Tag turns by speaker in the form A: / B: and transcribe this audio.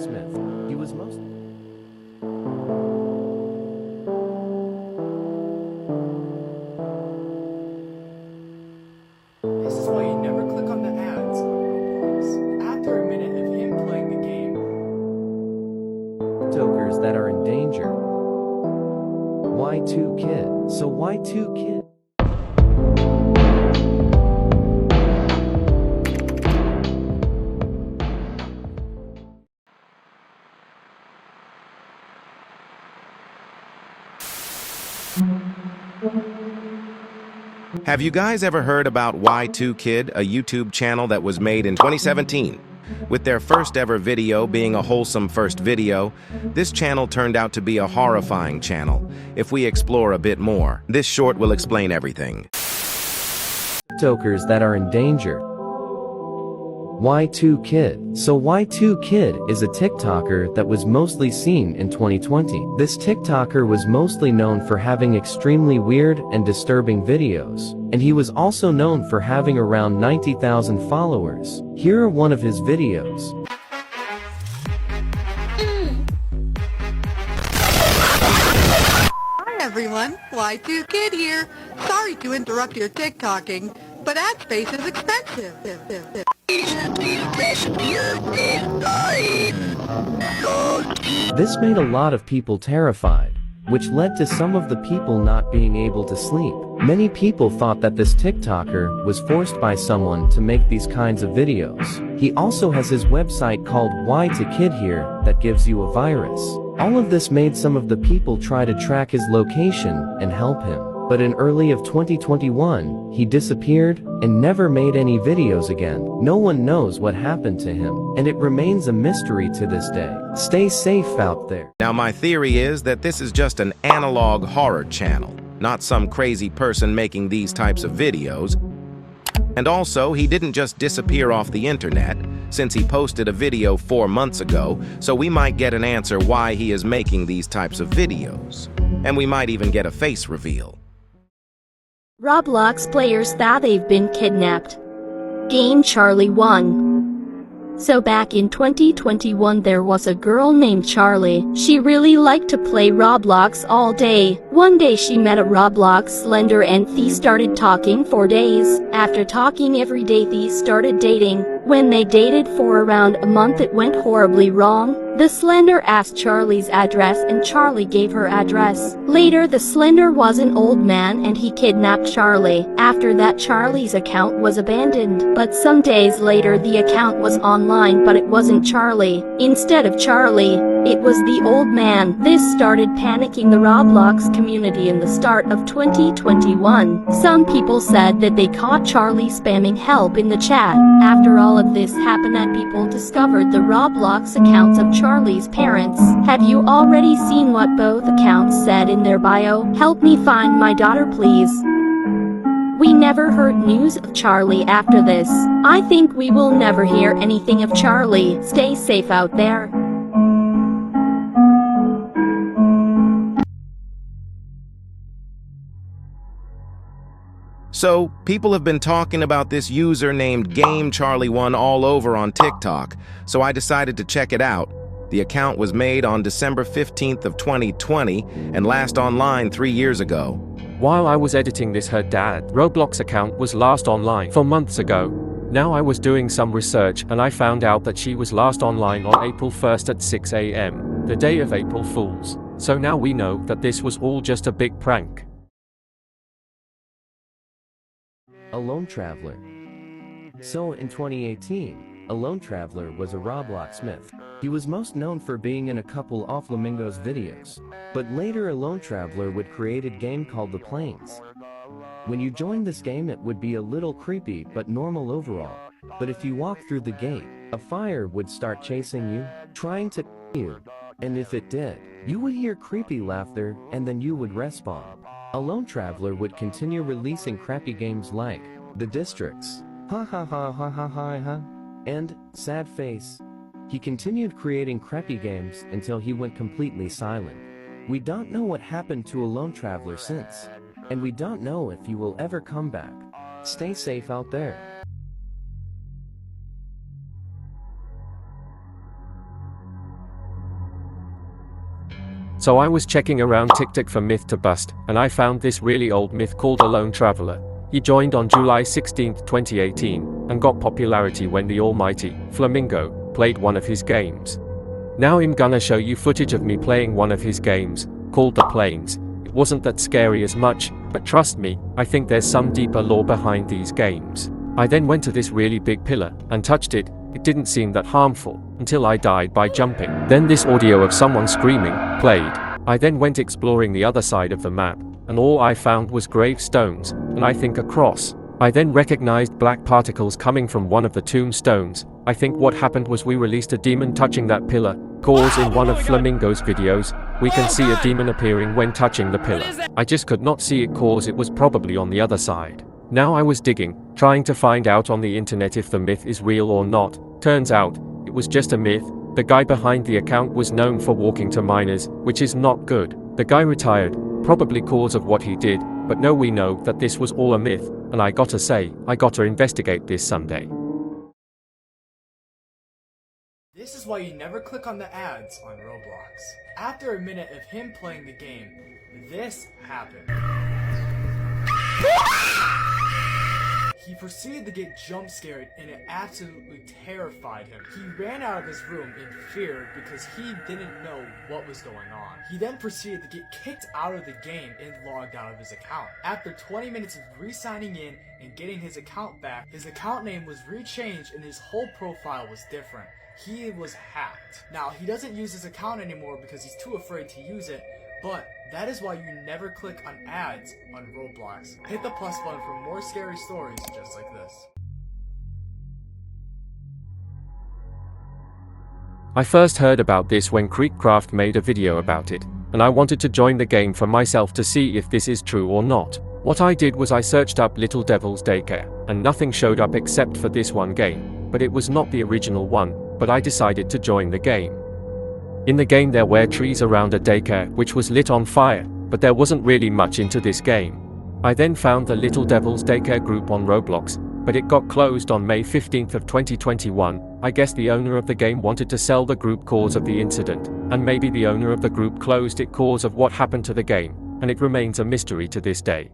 A: Roblox myth. He was most
B: This is why you never click on the ads on Roblox. After a minute of him playing the game,
A: TikTokers that are in danger. Y2 Kid. So Y2 Kid.
C: Have you guys ever heard about Y2 Kid, a YouTube channel that was made in 2017? With their first ever video being a wholesome first video, this channel turned out to be a horrifying channel. If we explore a bit more, this short will explain everything.
A: TikTokers that are in danger. Y2 Kid. So Y2 Kid is a TikToker that was mostly seen in 2020. This TikToker was mostly known for having extremely weird and disturbing videos, and he was also known for having around 90,000 followers. Here are one of his videos.
D: Hi everyone, Y2 Kid here. Sorry to interrupt your TikToking, but ad space is expensive.
A: This made a lot of people terrified, which led to some of the people not being able to sleep. Many people thought that this TikToker was forced by someone to make these kinds of videos. He also has his website called Y2 Kid here that gives you a virus. All of this made some of the people try to track his location and help him. But in early of 2021, he disappeared and never made any videos again. No one knows what happened to him, and it remains a mystery to this day. Stay safe out there.
C: Now, my theory is that this is just an analog horror channel, not some crazy person making these types of videos. And also, he didn't just disappear off the internet, since he posted a video 4 months ago, so we might get an answer why he is making these types of videos. And we might even get a face reveal.
E: Roblox players thought they've been kidnapped. Game Charlie 1. So back in 2021 there was a girl named Charlie. She really liked to play Roblox all day. One day she met a Roblox Slender and they started talking for days. After talking every day they started dating. When they dated for around a month it went horribly wrong. The Slender asked Charlie's address and Charlie gave her address. Later the Slender was an old man and he kidnapped Charlie. After that Charlie's account was abandoned. But some days later the account was online but it wasn't Charlie. Instead of Charlie, it was the old man. This started panicking the Roblox community in the start of 2021. Some people said that they caught Charlie spamming help in the chat. After all of this happened and people discovered the Roblox accounts of Charlie's parents. Have you already seen what both accounts said in their bio? Help me find my daughter please. We never heard news of Charlie after this. I think we will never hear anything of Charlie. Stay safe out there.
C: So, people have been talking about this user named GameCharlie1 all over on TikTok, so I decided to check it out. The account was made on December 15th of 2020 and last online 3 years ago.
F: While I was editing this, her dad Roblox account was last online 4 months ago. Now I was doing some research and I found out that she was last online on April 1st at 6 AM, the day of April Fools. So now we know that this was all just a big prank.
A: A lone traveler. So in 2018, a lone traveler was a Roblox myth. He was most known for being in a couple of LEMMiNO's videos. But later a lone traveler would create a game called The Plains. When you joined this game it would be a little creepy but normal overall. But if you walk through the gate, a fire would start chasing you, trying to you. And if it did, you would hear creepy laughter and then you would respawn. A lone traveler would continue releasing crappy games like The Districts, ha ha ha ha ha ha ha, and Sad Face. He continued creating crappy games until he went completely silent. We don't know what happened to a lone traveler since, and we don't know if he will ever come back. Stay safe out there.
F: So I was checking around TikTok for myth to bust, and I found this really old myth called Alone Traveler. He joined on July 16, 2018, and got popularity when the almighty LEMMiNO played one of his games. Now I'm gonna show you footage of me playing one of his games, called The Plains. It wasn't that scary as much, but trust me, I think there's some deeper lore behind these games. I then went to this really big pillar, and touched it. It didn't seem that harmful, until I died by jumping. Then this audio of someone screaming played. I then went exploring the other side of the map, and all I found was gravestones, and I think a cross. I then recognized black particles coming from one of the tombstones. I think what happened was we released a demon touching that pillar, cause in one of LEMMiNO's videos, we can see a demon appearing when touching the pillar. I just could not see it cause it was probably on the other side. Now I was digging, trying to find out on the internet if the myth is real or not. Turns out, it was just a myth. The guy behind the account was known for walking to minors, which is not good. The guy retired, probably cause of what he did, but now we know that this was all a myth, and I gotta say, I gotta investigate this someday.
B: This is why you never click on the ads on Roblox. After a minute of him playing the game, this happened. He proceeded to get jump scared, and it absolutely terrified him. He ran out of his room in fear because he didn't know what was going on. He then proceeded to get kicked out of the game and logged out of his account. After 20 minutes of re-signing in and getting his account back, his account name was rechanged and his whole profile was different. He was hacked. Now, he doesn't use his account anymore because he's too afraid to use it, but that is why you never click on ads on Roblox. Hit the plus button for more scary stories just like this.
F: I first heard about this when Creekcraft made a video about it, and I wanted to join the game for myself to see if this is true or not. What I did was I searched up Little Devil's Daycare, and nothing showed up except for this one game, but it was not the original one, but I decided to join the game. In the game there were trees around a daycare which was lit on fire, but there wasn't really much into this game. I then found the Little Devil's Daycare group on Roblox, but it got closed on May 15th of 2021. I guess the owner of the game wanted to sell the group cause of the incident, and maybe the owner of the group closed it cause of what happened to the game, and it remains a mystery to this day.